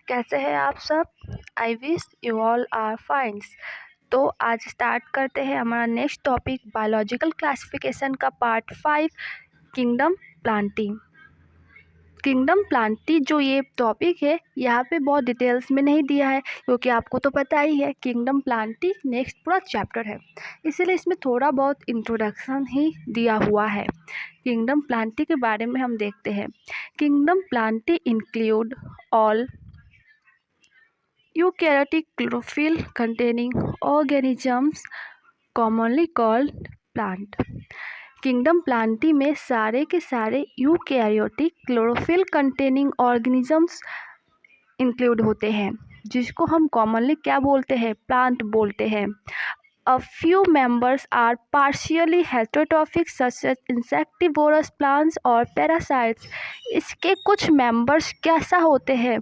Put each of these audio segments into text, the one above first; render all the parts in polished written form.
कैसे हैं आप सब? I wish you all are fine. तो आज स्टार्ट करते हैं हमारा नेक्स्ट टॉपिक बायोलॉजिकल क्लासिफिकेशन का part 5 kingdom plantae. Kingdom plantae जो ये टॉपिक है यहाँ पे बहुत डिटेल्स में नहीं दिया है, क्योंकि आपको तो पता ही है किंगडम प्लांटी नेक्स्ट पूरा चैप्टर है, इसीलिए इसमें थोड़ा बहुत इंट्रोडक्शन ही दिया हुआ है। किंगडम प्लांटी के बारे में हम देखते हैं। Kingdom Plantae include all eukaryotic chlorophyll containing organisms commonly called plant। Kingdom Plantae में सारे के सारे eukaryotic chlorophyll containing organisms include होते हैं, जिसको हम कॉमनली क्या बोलते हैं? प्लांट बोलते हैं। A few members are partially heterotrophic such as insectivorous plants और parasites। इसके कुछ members कैसा होते हैं?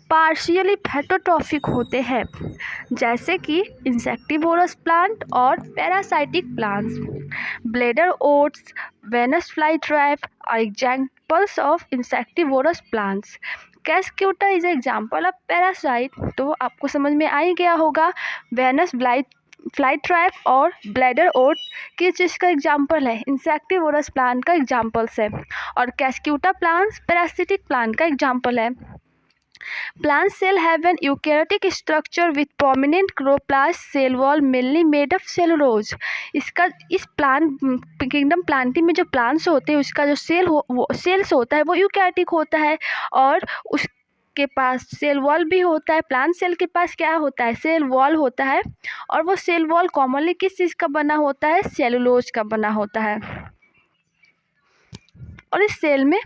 पार्शियली हेटरोट्रॉफिक होते हैं, जैसे कि इंसेक्टिवोरस प्लांट और parasitic plants. Bladderworts, Venus fly trap are examples of insectivorous plants. Cuscuta is example of parasite, तो आपको समझ में आ ही गया होगा। वेनस फ्लाई ट्रैप और ब्लेडर ओट किस चीज़ का एग्जाम्पल है? इंसेक्टिवोरस प्लांट का एग्जाम्पल्स है, और कैस्क्यूटा प्लांट्स पैरासिटिक प्लांट का एग्जाम्पल है। Plant cell have an eukaryotic structure with prominent chloroplast cell wall mainly made of cellulose। इस प्लांट किंगडम प्लांटी में जो प्लांट्स होते हैं उसका जो सेल्स होता है वो यूकैरियोटिक होता है, और उसके पास सेल वॉल भी होता है। प्लांट सेल के पास क्या होता है? सेल वॉल होता है, और वो सेल वॉल कॉमनली किस चीज़ का बना होता है? सेलुलोज का बना होता है। और इस सेल में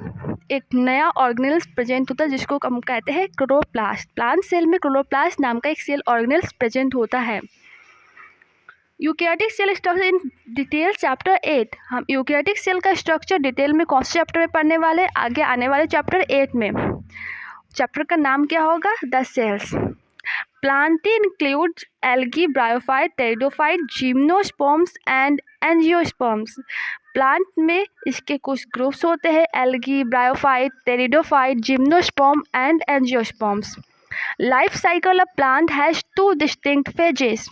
एक नया ऑर्गेनेल्स प्रेजेंट होता है जिसको हम कहते हैं क्लोरोप्लास्ट। प्लांट सेल में क्लोरोप्लास्ट नाम का एक सेल ऑर्गेनेल्स प्रेजेंट होता है। Eukaryotic cell structure in detail chapter 8। हम यूकैरियोटिक सेल का स्ट्रक्चर डिटेल में कौन से चैप्टर में पढ़ने वाले? आगे आने वाले चैप्टर 8 में। चैप्टर का नाम क्या होगा? The cells. Plantae includes algae, bryophyte, pteridophyte, gymnosperms and angiosperms. Plant में इसके कुछ ग्रुप्स होते हैं: algae, bryophyte, pteridophyte, gymnosperm and angiosperms. Life cycle of plant has two distinct phases,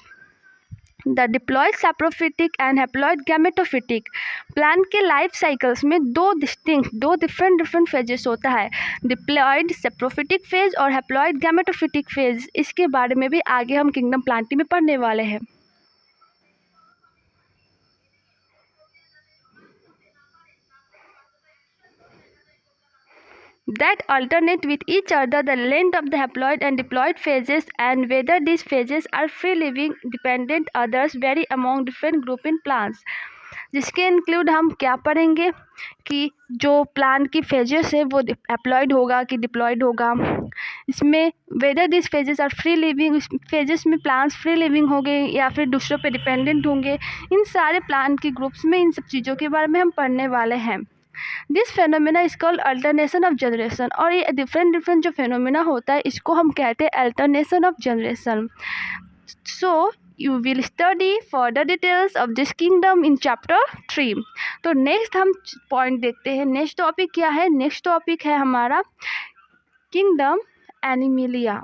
the diploid saprophytic and haploid gametophytic. Plant के life cycles में दो different phases होता है, डिप्लॉयड सैप्रोफिटिक फेज और हैप्लॉयड गैमेटोफिटिक फेज। इसके बारे में भी आगे हम किंगडम प्लांटी में पढ़ने वाले हैं। that alternate with each other the length of the haploid and diploid phases, and whether these phases are free living dependent others vary among different group in plants। जिसके इंक्लूड हम क्या पढ़ेंगे कि जो प्लांट की फेजेस है वो haploid होगा कि डिप्लॉइड होगा। इसमें whether this phases are free living, phases में प्लांट्स फ्री लिविंग होंगे या फिर दूसरों पे डिपेंडेंट होंगे। इन सारे प्लांट के ग्रुप्स में इन सब चीज़ों के बारे में हम पढ़ने वाले हैं। This phenomena is called alternation of generation. और ये डिफरेंट जो फेनोमेना होता है इसको हम कहते हैं alternation of generation. So you will study further details of this kingdom in chapter 3। तो नेक्स्ट हम पॉइंट देखते हैं। नेक्स्ट टॉपिक क्या है? नेक्स्ट टॉपिक है हमारा किंगडम एनिमिलिया।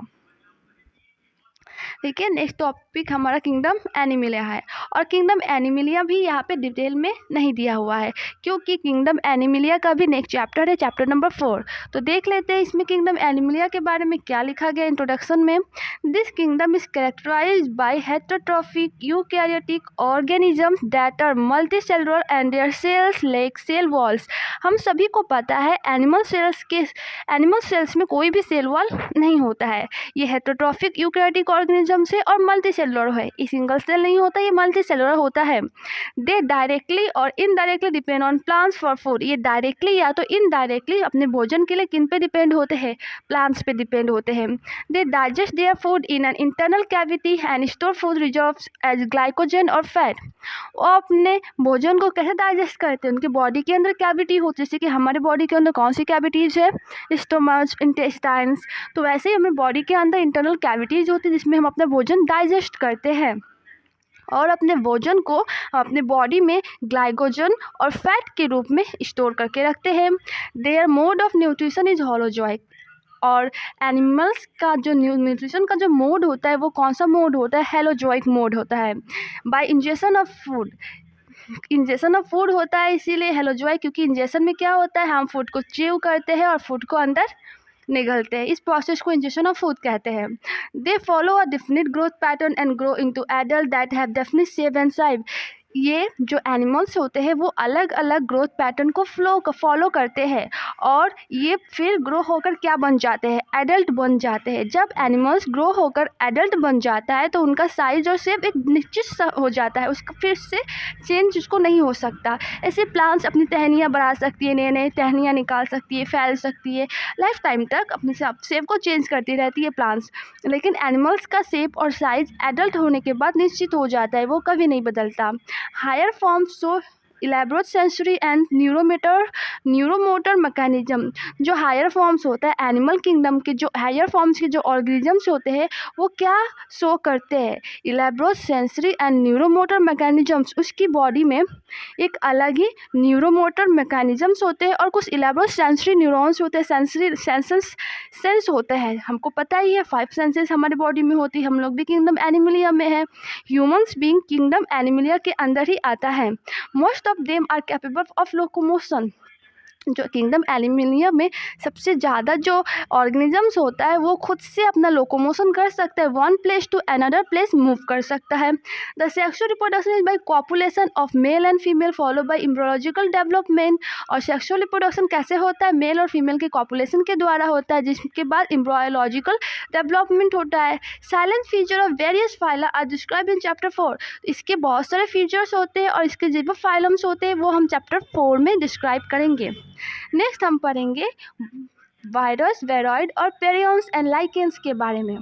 ठीक है, नेक्स्ट टॉपिक हमारा किंगडम एनिमिलिया है, और किंगडम एनिमिलिया भी यहाँ पे डिटेल में नहीं दिया हुआ है, क्योंकि किंगडम एनिमिलिया का भी नेक्स्ट चैप्टर है, चैप्टर नंबर 4। तो देख लेते हैं इसमें किंगडम एनिमिलिया के बारे में क्या लिखा गया इंट्रोडक्शन में। This kingdom is characterised by heterotrophic eukaryotic organisms that are multicellular and their cells like cell walls. हम सभी को पता है एनिमल सेल्स में कोई भी सेल वॉल नहीं होता है। ये हेटरोट्रॉफिक यूकैरियोटिक ऑर्गेनिज्म से और मल्टी सेलुलर है, ये सिंगल सेल नहीं होता, ये मल्टी सेलुलर होता है। दे डायरेक्टली और indirectly depend on plants for food. ये डायरेक्टली या तो इनडायरेक्टली अपने भोजन के लिए किन पे डिपेंड होते हैं? प्लांट्स पे डिपेंड होते हैं। They digest their food in an internal cavity and store food reserves as glycogen और फैट। वो अपने भोजन को कैसे डाइजेस्ट करते हैं? उनकी बॉडी के अंदर कैविटी होती है, जैसे कि हमारे बॉडी के अंदर कौन सी कैविटीज़ है? Stomach, intestines. तो वैसे ही हमारे बॉडी के अंदर इंटरनल कैविटीज़ होती है जिसमें हम अपना भोजन डाइजेस्ट करते हैं, और अपने भोजन को अपने बॉडी में ग्लाइकोजन और फैट के रूप में स्टोर करके रखते हैं। Their mode of nutrition is holozoic. और एनिमल्स का जो न्यूट्रिशन का जो मोड होता है वो कौन सा मोड होता है, हेलोजोइक मोड होता है। Bye injection of food, injection of food होता है इसीलिए हेलोजोइक, क्योंकि इंजेक्शन में क्या होता है, हम फूड को च्यू करते हैं और फूड को अंदर निगलते हैं, इस प्रोसेस को इंजेक्शन ऑफ फूड कहते हैं। They follow a definite growth pattern and grow into adult that have definite shape and size. ये जो एनिमल्स होते हैं वो अलग अलग ग्रोथ पैटर्न को फॉलो करते हैं और ये फिर ग्रो होकर क्या बन जाते हैं, एडल्ट बन जाते हैं। जब एनिमल्स ग्रो होकर एडल्ट बन जाता है तो उनका साइज और शेप एक निश्चित हो जाता है, उसका फिर से चेंज उसको नहीं हो सकता। ऐसे प्लांट्स अपनी टहनियाँ बढ़ा सकती है, नए नए टहनियाँ निकाल सकती है, फैल सकती है, लाइफ टाइम तक अपने शेप को चेंज करती रहती है प्लांट्स। लेकिन एनिमल्स का शेप और साइज एडल्ट होने के बाद निश्चित हो जाता है, वो कभी नहीं बदलता। Higher forms show elaborate sensory and neuromotor mechanism. जो हायर फॉर्म्स होता है एनिमल किंगडम के, जो हायर फॉर्म्स के जो ऑर्गेनिजम्स होते हैं वो क्या शो करते हैं, elaborate sensory and neuromotor mechanisms. उसकी बॉडी में एक अलग ही न्यूरोमोटर मैकेनिज्म्स होते हैं और कुछ इलेबोरेट सेंसरी न्यूरॉन्स होते हैं, सेंसरी सेंस होते हैं। हमको पता ही है 5 सेंसेस हमारी बॉडी में होती है, हम लोग भी किंगडम एनिमलिया में है। ह्यूमंस बीइंग किंगडम एनिमलिया के अंदर ही आता है। Most of them are capable of locomotion. जो किंगडम एनिमलिया में सबसे ज़्यादा जो ऑर्गेनिजम्स होता है वो खुद से अपना लोकोमोशन कर सकता है, one place to another place move कर सकता है। The sexual reproduction is by copulation of male and female follow by embryological development. और सेक्सुअल रिप्रोडक्शन कैसे होता है, मेल और फीमेल के कॉपुलेशन के द्वारा होता है, जिसके बाद एम्ब्रियोलॉजिकल डेवलपमेंट होता है। Silent feature of various phyla are describe in chapter 4। इसके बहुत सारे फीचर्स होते हैं और इसके जो फाइलम्स होते हैं वो हम चैप्टर 4 में डिस्क्राइब करेंगे। नेक्स्ट हम पढ़ेंगे वायरस, वेरॉइड और पेरियंस एंड लाइकेंस के बारे में।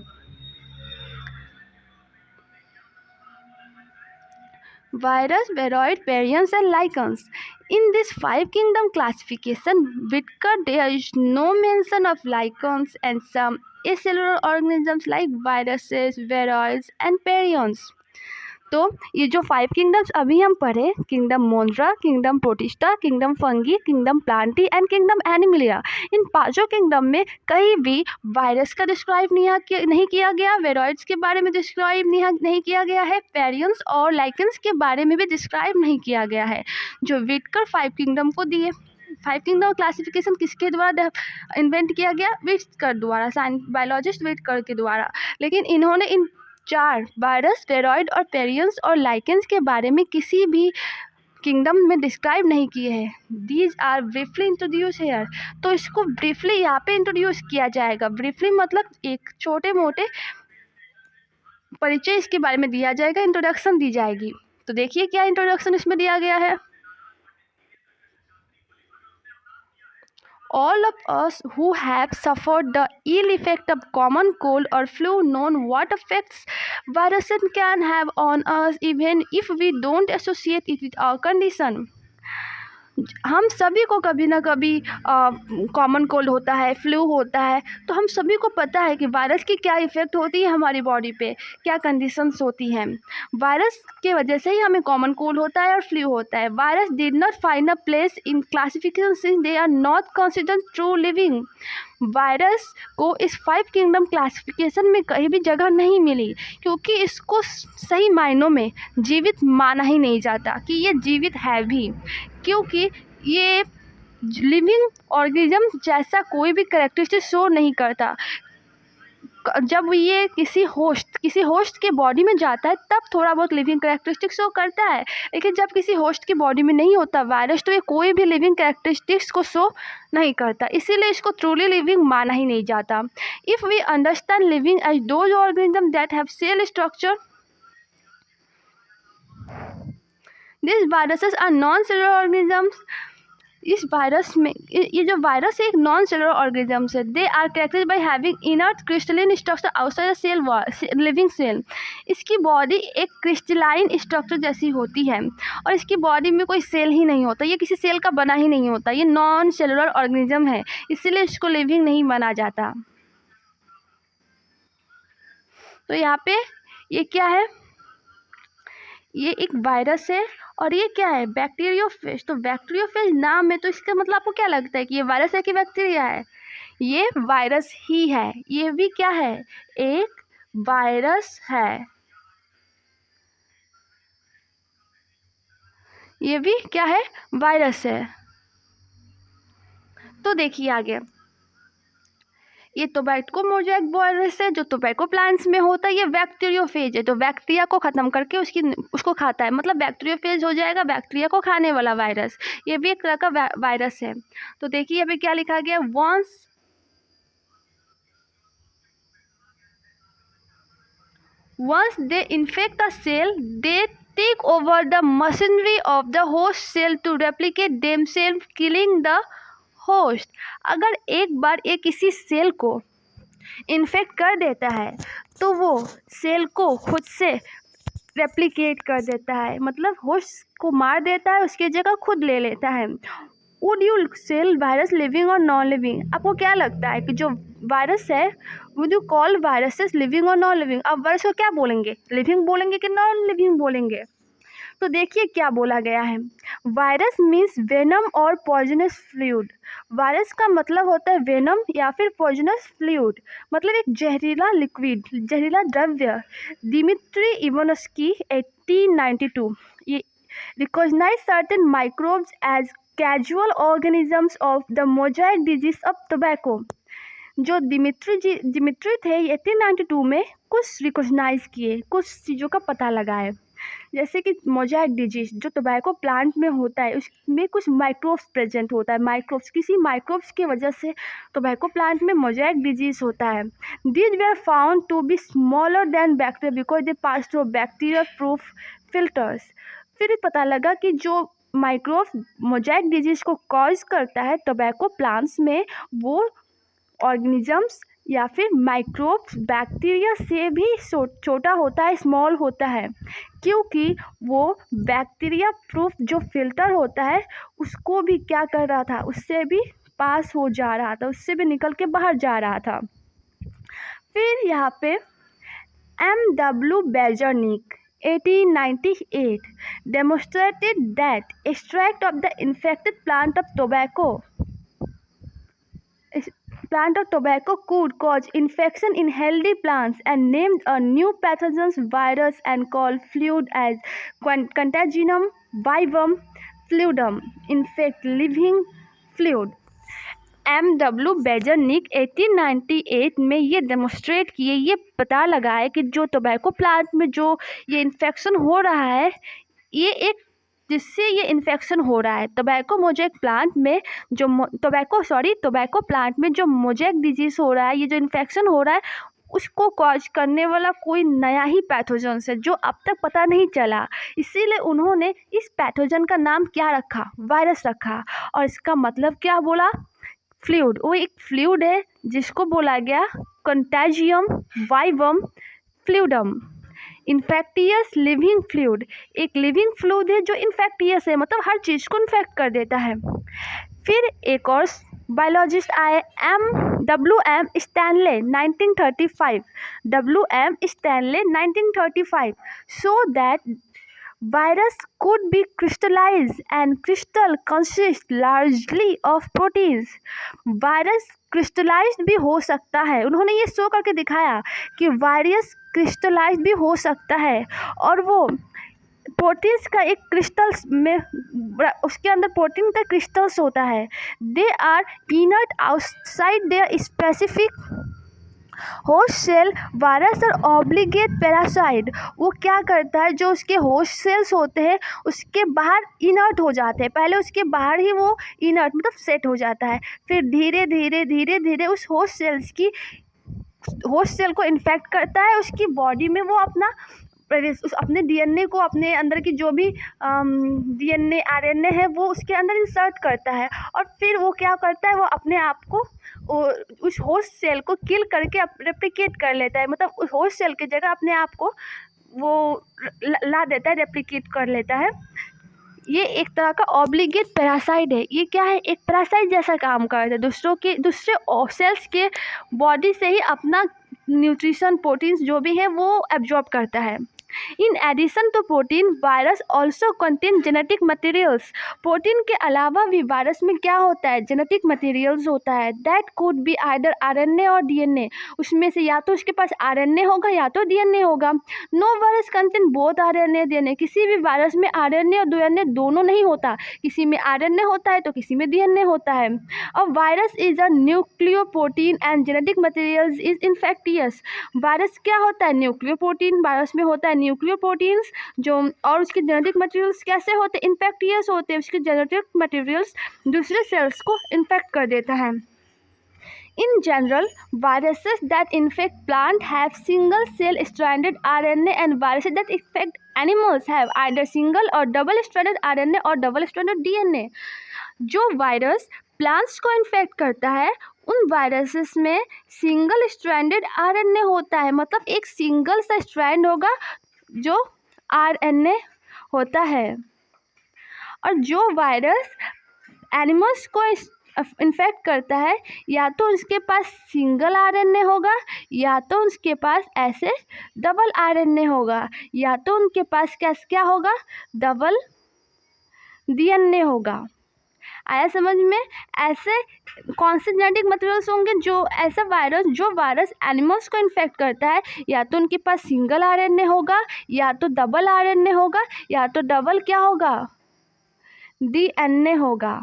Virus, Veroid, Perions and Lichens. In this 5 kingdom classification, Whitaker, there is no mention of lichens and some acellular organisms like viruses, Veroids and Perions. तो ये जो 5 किंगडम्स अभी हम पढ़े, kingdom Monera, kingdom Protista, kingdom fungi, kingdom Plantae and kingdom Animalia, इन 5 kingdom में कहीं भी वायरस का डिस्क्राइब नहीं किया गया, वेरॉइड्स के बारे में डिस्क्राइब नहीं किया गया है, पेरियंस और लाइकेंस के बारे में भी डिस्क्राइब नहीं किया गया है, जो व्हिटकर 5 किंगडम को दिए। 5 किंगडम क्लासिफिकेशन किसके द्वारा इन्वेंट किया गया, व्हिटकर द्वारा, बायोलॉजिस्ट व्हिटकर के द्वारा। लेकिन इन्होंने इन 4 वायरस, वेरॉइड और पेरियंस और लाइकेंस के बारे में किसी भी किंगडम में डिस्क्राइब नहीं किए हैं। These are briefly introduce here. तो इसको ब्रीफली यहाँ पे इंट्रोड्यूस किया जाएगा। ब्रीफली मतलब एक छोटे मोटे परिचय इसके बारे में दिया जाएगा, इंट्रोडक्शन दी जाएगी। तो देखिए क्या इंट्रोडक्शन इसमें दिया गया है। All of us who have suffered the ill effect of common cold or flu know what effects viruses can have on us even if we don't associate it with our condition. हम सभी को कभी ना कभी common cold होता है, flu होता है, तो हम सभी को पता है कि वायरस की क्या इफ़ेक्ट होती है हमारी बॉडी पे, क्या कंडीशंस होती हैं। वायरस के वजह से ही हमें कॉमन कोल्ड होता है और फ्लू होता है। Virus did not find a place in classification since they are not considered true living. Virus को इस 5 किंगडम क्लासिफिकेशन में कहीं भी जगह नहीं मिली, क्योंकि इसको सही मायनों में जीवित माना ही नहीं जाता कि ये जीवित है भी, क्योंकि ये लिविंग ऑर्गेनिज्म जैसा कोई भी कैरेक्टरिस्टिक शो नहीं करता। जब ये किसी होस्ट के बॉडी में जाता है तब थोड़ा बहुत लिविंग कैरेक्टरिस्टिक शो करता है, लेकिन जब किसी होस्ट की बॉडी में नहीं होता वायरस तो ये कोई भी लिविंग कैरेक्टरिस्टिक्स को शो नहीं करता, इसीलिए इसको ट्रूली लिविंग माना ही नहीं जाता। If we understand living as those organism that have cell structure, this viruses are non cellular organisms. इस वायरस में ये जो वायरस है एक नॉन सेलुलर ऑर्गेनिजम्स है। They are characterised by having inert crystalline structure outside the cell wall living cell. इसकी body एक crystalline structure जैसी होती है और इसकी बॉडी में कोई सेल ही नहीं होता, ये किसी सेल का बना ही नहीं होता, ये नॉन सेलुलर ऑर्गेनिज्म है, इसीलिए इसको लिविंग नहीं माना जाता। तो यहाँ पे ये क्या है, ये एक वायरस है और ये क्या है, बैक्टीरियोफेज। तो बैक्टीरियोफेज नाम है तो इसका मतलब आपको क्या लगता है कि ये वायरस है कि बैक्टीरिया है? ये वायरस ही है, ये भी क्या है, एक वायरस है, ये भी क्या है, वायरस है। तो देखिए आगे, ये टोबैको मोज़ेक वायरस है जो टोबैको प्लांट्स में होता है, ये बैक्टीरियोफेज है, तो बैक्टीरिया को ख़त्म करके उसको खाता है, मतलब बैक्टीरियोफेज हो जाएगा, बैक्टीरिया को खाने वाला वायरस, ये भी एक तरह का वायरस है। तो देखिए अभी क्या लिखा गया, once they infect a cell, they take over the machinery of the host cell to replicate themselves, killing the host। अगर एक बार ये किसी सेल को इन्फेक्ट कर देता है तो वो सेल को खुद से रेप्लिकेट कर देता है, मतलब होस्ट को मार देता है, उसकी जगह खुद ले लेता है। Would you sell virus living और नॉन लिविंग? आपको क्या लगता है कि जो वायरस है, would you call viruses living और नॉन लिविंग? आप वायरस को क्या बोलेंगे, लिविंग बोलेंगे कि नॉन लिविंग बोलेंगे? तो देखिए क्या बोला गया है, वायरस मीन्स वेनम और पॉइजनस फ्लूइड। वायरस का मतलब होता है वेनम या फिर पॉइजनस फ्लूइड, मतलब एक जहरीला लिक्विड, जहरीला द्रव्य। दिमित्री इवानोव्स्की 1892 ये recognise certain microbes as casual organisms of the mosaic disease of tobacco. जो दिमित्री थे 1892 में कुछ रिकॉग्नाइज किए, कुछ चीज़ों का पता लगाए, जैसे कि मोज़ेक डिजीज जो टोबैको प्लांट में होता है, उसमें कुछ माइक्रोब्स प्रेजेंट होता है, माइक्रोब्स, किसी माइक्रोब्स की वजह से टोबैको प्लांट में मोज़ेक डिजीज होता है। These were found to be smaller than bacteria because they pass through bacteria proof filters. फिर पता लगा कि जो माइक्रोब्स मोज़ेक डिजीज को कॉज करता है टोबैको प्लांट्स में, वो ऑर्गेनिजम्स या फिर माइक्रोब्स बैक्टीरिया से भी छोटा होता है, स्मॉल होता है, क्योंकि वो बैक्टीरिया प्रूफ जो फिल्टर होता है उसको भी क्या कर रहा था, उससे भी पास हो जा रहा था, उससे भी निकल के बाहर जा रहा था। फिर यहाँ पे M.W. बेजर्निक 1898 demonstrated that extract of the infected plant of tobacco could cause infection in healthy plants, and named a new pathogens virus and called fluid as Contagium vivum fluidum, infect living fluid। M.W. बेजर्निक 1898 में ये demonstrate किए, ये पता लगाए कि जो tobacco plant में जो ये इन्फेक्शन हो रहा है, ये एक जिससे ये इन्फेक्शन हो रहा है टोबैको मोज़ेक प्लांट में, जो टोबैको प्लांट में जो मोज़ेक डिजीज़ हो रहा है, ये जो इन्फेक्शन हो रहा है उसको कॉज करने वाला कोई नया ही पैथोजन है जो अब तक पता नहीं चला। इसीलिए उन्होंने इस पैथोजन का नाम क्या रखा, वायरस रखा। और इसका मतलब क्या बोला, फ्लूइड। वो एक फ्लूइड है जिसको बोला गया contagium vivum fluidum. Infectious living fluid, एक लिविंग फ्लूइड है जो इन्फेक्टियस है, मतलब हर चीज़ को इन्फेक्ट कर देता है। फिर एक और बायोलॉजिस्ट आए, WM Stanley 1935, WM Stanley 1935, so that virus could be crystallized and crystal consists largely of proteins। Virus crystallised भी हो सकता है, उन्होंने ये शो करके दिखाया कि वायरस क्रिस्टलाइज्ड भी हो सकता है, और वो प्रोटीन्स का एक क्रिस्टल्स में, उसके अंदर प्रोटीन का क्रिस्टल्स होता है। They are inert outside their specific host cell. Virus और ऑब्लिगेट पैरासाइट, वो क्या करता है, जो उसके होस्ट सेल्स होते हैं उसके बाहर इनर्ट हो जाते हैं, पहले उसके बाहर ही वो इनर्ट मतलब सेट हो जाता है, फिर धीरे धीरे उस होस्ट सेल को इन्फेक्ट करता है, उसकी बॉडी में वो अपने डीएनए को, अपने अंदर की जो भी डीएनए आरएनए है वो उसके अंदर इंसर्ट करता है, और फिर वो क्या करता है, वो अपने आप को उस होस्ट सेल को किल करके रेप्लिकेट कर लेता है, मतलब उस होस्ट सेल की जगह अपने आप को वो ला देता है, रेप्लिकेट कर लेता है। ये एक तरह का ऑब्लिगेट पैरासाइट है। ये क्या है, एक पैरासाइट जैसा काम करता है, दूसरे सेल्स के बॉडी से ही अपना न्यूट्रिशन प्रोटीन्स जो भी है वो एब्जॉर्ब करता है। In addition to protein virus also contain genetic materials. Protein के अलावा भी वायरस में क्या होता है, जेनेटिक मटेरियल्स होता है। That could be either RNA और डीएनए, उसमें से या तो उसके पास आरएनए होगा या तो डीएनए होगा। No virus contain both RNA DNA, किसी भी वायरस में आरएनए और डीएनए दोनों नहीं होता, किसी में आरएनए होता है तो किसी में डीएनए होता है। A virus is a nucleoprotein and genetic materials is infectious. Virus क्या होता है, न्यूक्लियोप्रोटीन, वायरस में होता है न्यूक्लियोप्रोटीन्स जो, और उसके जेनेटिक मटेरियल्स कैसे होते हैं, इन्फेक्टियस होते हैं, उसके जेनेटिक मटेरियल्स दूसरे सेल्स को इन्फेक्ट कर देता है। In general, viruses that infect plant have single-cell stranded RNA and viruses that infect animals have either single or double-stranded RNA और double-stranded DNA। जो वायरस प्लांट्स को इन्फेक्ट करता है उन वायरसेस में सिंगल स्ट्रैंडेड आरएनए होता है, मतलब एक सिंगल सा स्ट्रैंड होगा जो आरएनए होता है। और जो वायरस एनिमल्स को इन्फेक्ट करता है या तो उसके पास सिंगल आरएनए होगा या तो उसके पास ऐसे डबल आरएनए होगा या तो उनके पास क्या होगा, डबल डीएनए होगा। आया समझ में? ऐसे कौन से जेनेटिक मटेरियल्स होंगे जो ऐसा वायरस जो वायरस एनिमल्स को इन्फेक्ट करता है या तो उनके पास सिंगल आरएनए होगा या तो डबल आरएनए होगा या तो डबल क्या होगा, डीएनए होगा।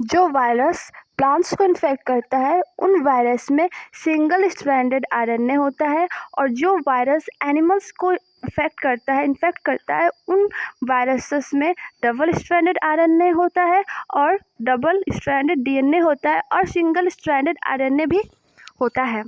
जो वायरस प्लांट्स को इन्फेक्ट करता है उन वायरस में सिंगल स्ट्रैंडेड आरएनए होता है और जो वायरस एनिमल्स को इन्फेक्ट करता है उन वायरसेस में डबल स्ट्रैंडेड आरएनए होता है और डबल स्ट्रैंडेड डीएनए होता है और सिंगल स्ट्रैंडेड आरएनए भी होता है।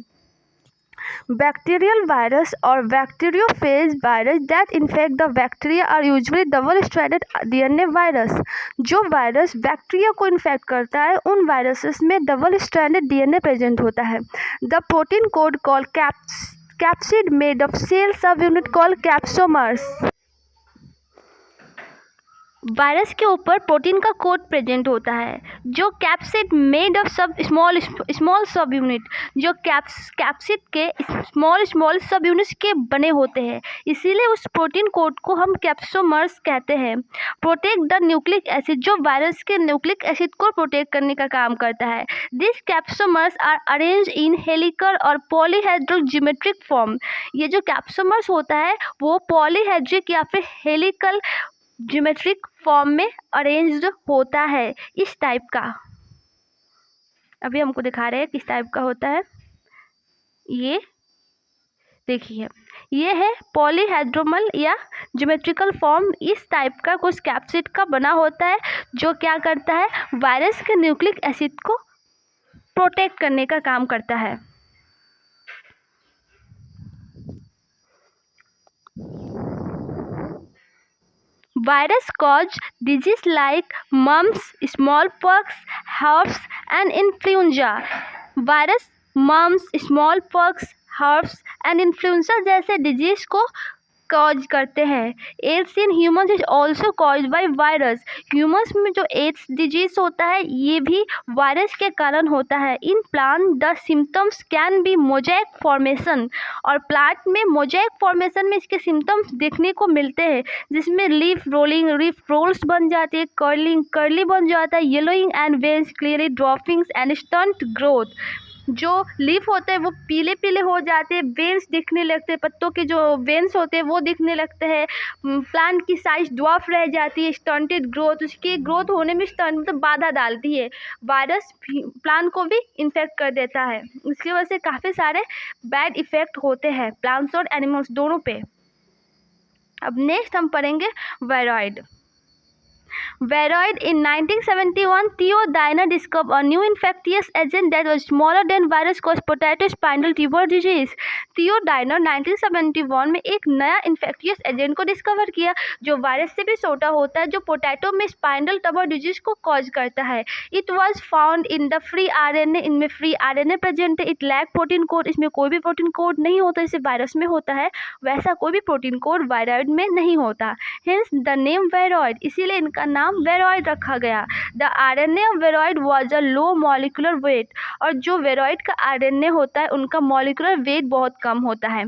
बैक्टीरियल वायरस और bacteriophage virus that infect the bacteria are usually double stranded DNA virus. जो वायरस बैक्टीरिया को इन्फेक्ट करता है उन वायरसेस में डबल स्ट्रैंडेड डीएनए प्रेजेंट होता है। The protein code called capsid made of cell subunit called capsomers. Virus के ऊपर प्रोटीन का कोड प्रेजेंट होता है जो capsid made of small subunit, जो कैप्सिड के स्मॉल सब यूनिट्स के बने होते हैं, इसीलिए उस प्रोटीन कोड को हम कैप्सोमर्स कहते हैं। प्रोटेक्ट द न्यूक्लिक एसिड, जो वायरस के न्यूक्लिक एसिड को प्रोटेक्ट करने का काम करता है। This capsomers are arrange in helical और पॉलीहेड्रल ज्योमेट्रिक फॉर्म। ये जो कैप्सोमर्स होता है वो पॉलीहेड्रिक या फिर हेलिकल ज्योमेट्रिक फॉर्म में अरेंज्ड होता है, इस टाइप का। अभी हमको दिखा रहे हैं किस टाइप का होता है। ये देखिए, ये है पॉलीहेड्रोमल या ज्योमेट्रिकल फॉर्म, इस टाइप का कुछ कैप्सिड का बना होता है जो क्या करता है, वायरस के न्यूक्लिक एसिड को प्रोटेक्ट करने का काम करता है। Virus cause disease like mumps, smallpox, herpes, and influenza. Virus mumps, smallpox, herpes and influenza जैसे डिजीज को कॉज करते हैं। AIDS in humans is also cause by virus. Humans में जो एड्स डिजीज होता है ये भी वायरस के कारण होता है। In plant the symptoms can be mosaic formation, और प्लांट में मोज़ेक फॉर्मेशन में इसके सिम्टम्स देखने को मिलते हैं जिसमें लीफ रोलिंग, लीफ रोल्स बन जाते हैं, कर्ली बन जाता है, yellowing and veins clearly droppings and stunt growth. जो लीफ होते हैं वो पीले पीले हो जाते हैं, वेन्स दिखने लगते हैं, पत्तों के जो वेन्स होते हैं वो दिखने लगते हैं, प्लांट की साइज ड्वार्फ रह जाती है, स्टंटेड ग्रोथ, उसकी ग्रोथ होने में स्टंट मतलब बाधा डालती है। वायरस प्लांट को भी इन्फेक्ट कर देता है, इसकी वजह से काफ़ी सारे बैड इफ़ेक्ट होते हैं प्लांट्स और एनिमल्स दोनों पे। अब नेक्स्ट हम पढ़ेंगे viroid. In 1971, Theo Diner discovered a new infectious agent that was smaller than virus caused potato spindle tuber disease. Theo Diner 1971 में एक नया इन्फेक्टियस एजेंट को डिस्कवर किया जो वायरस से भी छोटा होता है, जो पोटैटो में स्पाइंडल ट्यूबर डिजीज को कॉज करता है। It was found in the free RNA, इनमें फ्री आरएनए प्रेजेंट है। इट लैक प्रोटीन कोड, इसमें कोई भी प्रोटीन कोड नहीं होता, जैसे वायरस में होता है वैसा कोई भी प्रोटीन कोड वायरॉइड में नहीं होता। हेंस द नेम वायरॉइड, इसीलिए इनका जिसका नाम वेरॉइड रखा गया। The RNA of viroid was a low molecular weight, और जो वेरॉइड का RNA होता है उनका मॉलिक्यूलर वेट बहुत कम होता है।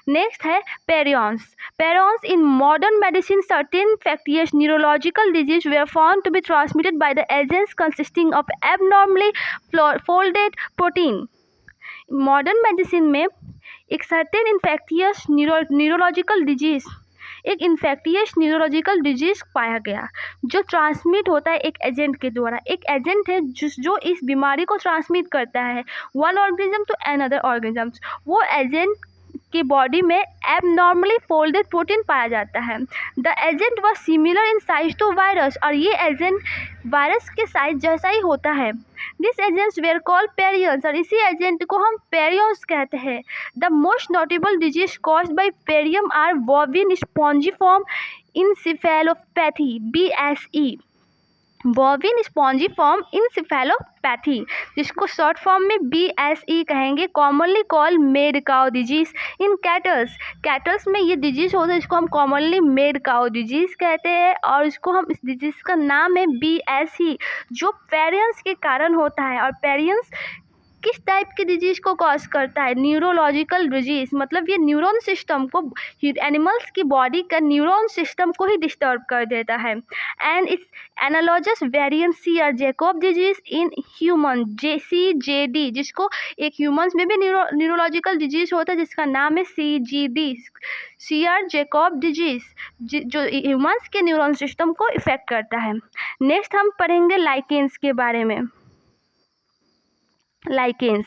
नेक्स्ट है पेरियंस। पेरियंस in modern medicine certain infectious neurological disease were found to be transmitted by the agents consisting of abnormally folded protein. Modern medicine में एक सर्टेन इन्फेक्टियस न्यूरोलॉजिकल डिजीज पाया गया जो ट्रांसमिट होता है एक एजेंट के द्वारा। एक एजेंट है जो इस बीमारी को ट्रांसमिट करता है one organism to another organism. वो एजेंट की बॉडी में एबनॉर्मली फोल्डेड प्रोटीन पाया जाता है। The agent was similar in size to virus, और ये एजेंट वायरस के साइज जैसा ही होता है। This agents were called prions, और इसी एजेंट को हम पेरियंस कहते हैं। The most notable disease caused by prion are bovine spongiform encephalopathy BSE, bovine spongiform encephalopathy, जिसको शॉर्ट फॉर्म में BSE कहेंगे। Commonly call mad cow disease in cattles में ये डिजीज होता है, इसको हम कॉमनली मेड काउ डिजीज कहते हैं, और इसको हम इस डिजीज का नाम है BSE, जो पेरियंस के कारण होता है। और पेरियंस किस टाइप के डिजीज को कॉज करता है? न्यूरोलॉजिकल डिजीज, मतलब ये न्यूरॉन सिस्टम को, एनिमल्स की बॉडी का न्यूरॉन सिस्टम को ही डिस्टर्ब कर देता है। And it's analogous variant CR-Jacob disease in human CJD, जिसको एक ह्यूमंस में भी न्यूरोलॉजिकल डिजीज होता है जिसका नाम है CGD, सीआर-जैकब डिजीज, जो ह्यूमंस के न्यूरॉन सिस्टम को इफेक्ट करता है। नेक्स्ट हम पढ़ेंगे लाइकेंस के बारे में। Lichens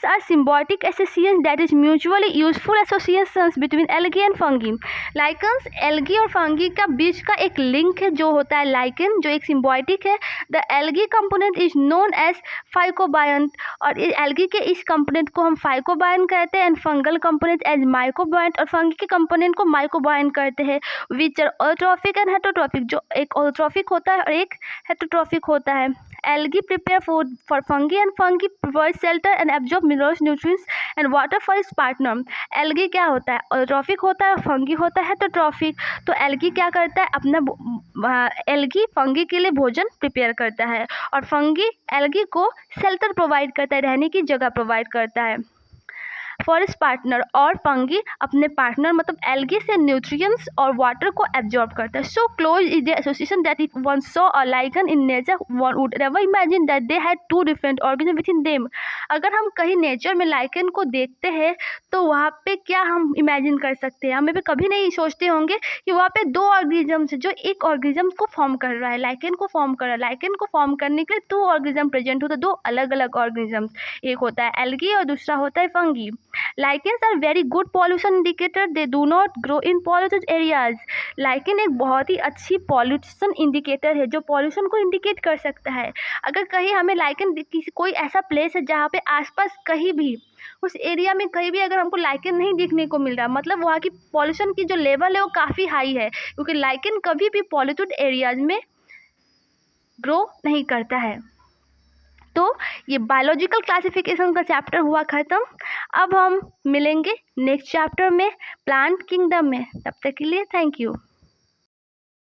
are symbiotic associations that is mutually useful associations between algae and fungi. Lichens algae और fungi का बीच का एक लिंक है जो होता है lichen, जो एक symbiotic है। The algae component is known as phycobiont, और algae के इस component को हम phycobiont कहते हैं, and fungal component as mycobiont, और fungi के component को mycobiont कहते हैं। Which are eutrophic and heterotrophic, जो एक eutrophic होता है और एक heterotrophic होता है। Algae prepare food for fungi and fungi provide shelter and absorb minerals, nutrients and water for its partner. Algae क्या होता है? eutrophic होता है, fungi होता है heterotrophic। तो algae क्या करता है? अपना algae fungi के लिए भोजन प्रिपेयर करता है, और fungi algae को shelter प्रोवाइड करता है, रहने की जगह प्रोवाइड करता है फॉर इस पार्टनर, और फंगी अपने पार्टनर मतलब एल्गी से न्यूट्रिएंट्स और वाटर को एब्जॉर्ब करता है। So close is the association that if one saw a lichen in nature one would never imagine that they had two different organism within them. अगर हम कहीं nature में lichen को देखते हैं तो वहाँ पे क्या हम इमेजिन कर सकते हैं? हमें भी कभी नहीं सोचते होंगे कि वहाँ पे दो ऑर्गेनिजम्स है जो एक ऑर्गेनिज्म को फॉर्म कर रहा है, लाइकन को फॉर्म कर रहा है। लाइकन को फॉर्म करने के लिए दो ऑर्गेनिज्म प्रेजेंट होता है, दो अलग अलग ऑर्गेनिजम्स, एक होता है एल्गी और दूसरा होता है fungi. Lichens are very good pollution indicator. They do not grow in polluted areas. Lichen एक बहुत ही अच्छी pollution indicator है जो pollution को indicate कर सकता है। अगर कहीं हमें lichen किसी कोई ऐसा place है जहाँ पे आसपास कहीं भी उस एरिया में कहीं भी अगर हमको लाइकन नहीं देखने को मिल रहा, मतलब वहाँ की पॉल्यूशन की जो लेवल है वो काफ़ी हाई है, क्योंकि लाइकन कभी भी पॉल्यूटेड एरियाज में ग्रो नहीं करता है। तो ये बायोलॉजिकल क्लासिफिकेशन का चैप्टर हुआ ख़त्म। अब हम मिलेंगे नेक्स्ट चैप्टर में प्लांट किंगडम में। तब तक के लिए थैंक यू।